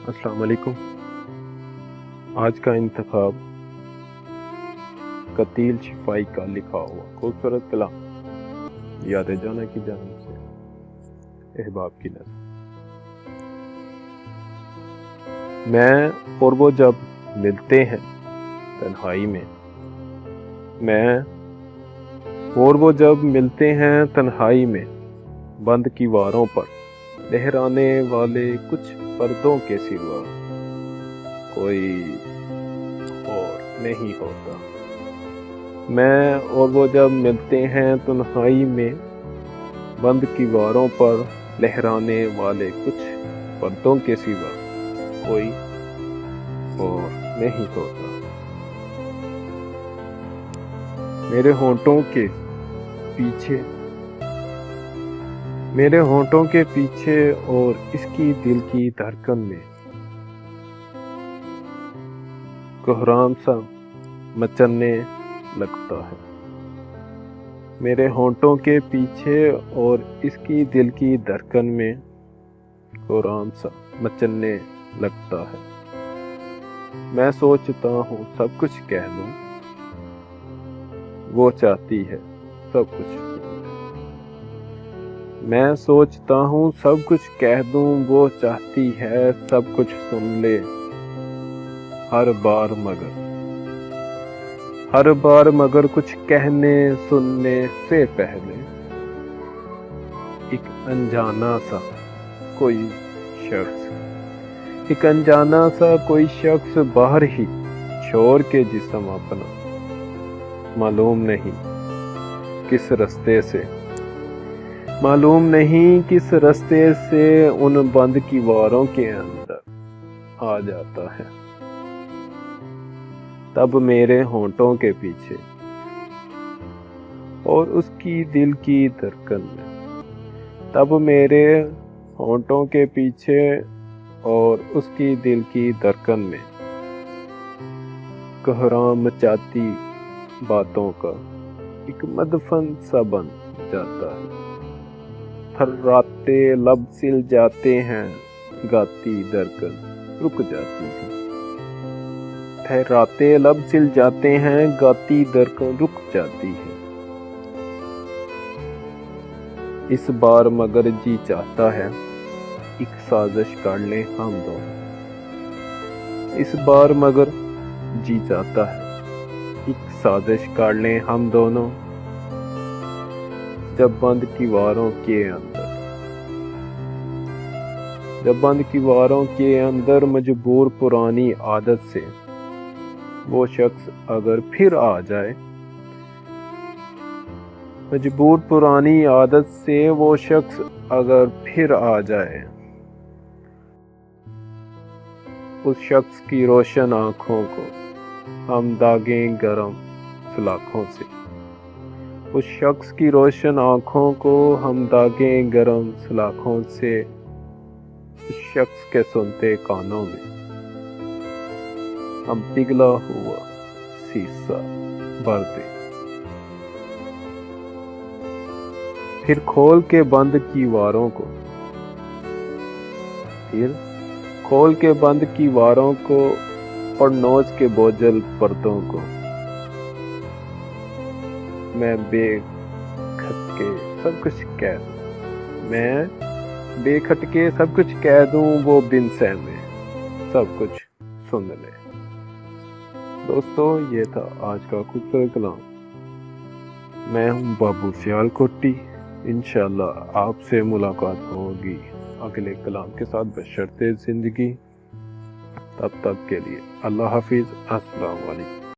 السلام علیکم۔ آج کا انتخاب قتیل شفائی کا لکھا ہوا خوبصورت کلام یاد جانا کی جانب سے احباب کی نظر۔ میں اور وہ جب ملتے ہیں تنہائی میں، تنہائی میں بند کیواروں پر لہرانے والے کچھ پردوں کے سوا کوئی اور نہیں ہوتا۔ میں اور وہ جب ملتے ہیں تنہائی میں بند کیواروں پر لہرانے والے کچھ پردوں کے سوا کوئی اور نہیں ہوتا۔ میرے ہونٹوں کے پیچھے اور اس کی دل کی دھڑکن میں کوہرام سا مچلنے لگتا ہے۔ میرے ہونٹوں کے پیچھے اور اس کی دل کی دھڑکن میں کوہرام سا مچلنے لگتا ہے۔ میں سوچتا ہوں سب کچھ کہہ دوں، وہ چاہتی ہے سب کچھ۔ میں سوچتا ہوں سب کچھ کہہ دوں، وہ چاہتی ہے سب کچھ سن لے۔ ہر بار مگر کچھ کہنے سننے سے پہلے ایک انجانا سا کوئی شخص باہر ہی چھوڑ کے جسم اپنا معلوم نہیں کس رستے سے ان بند کیواروں کے اندر آ جاتا ہے۔ تب میرے ہونٹوں کے پیچھے اور اس کی دل کی دھڑکن میں، کوہرام مچاتی باتوں کا ایک مدفن سا بن جاتا ہے۔ تھراتے لب سل جاتے ہیں، گاتی دھڑکن رک جاتی ہے۔ اس بار مگر جی چاہتا ہے ایک سازش کر لیں ہم دونوں۔ جب بند کیواروں کے اندر مجبور پرانی عادت سے وہ شخص اگر پھر آ جائے، اس شخص کی روشن آنکھوں کو ہم داغیں گرم سلاخوں سے، اس شخص کے سنتے کانوں میں ہم پگھلا ہوا سیسا بھر دیں۔ پھر کھول کے بند کیواروں کو اور نوچ کے بوجھل پردوں کو میں بے کھٹکے سب کچھ کہہ دوں، وہ بن سہمے سب کچھ سن لے۔ دوستو، یہ تھا آج کا خوبصورت کلام۔ میں ہوں بابو سیال کوٹی۔ انشاءاللہ آپ سے ملاقات ہوگی اگلے کلام کے ساتھ بشرطِ زندگی۔ تب تک کے لیے اللہ حافظ۔ السلام علیکم۔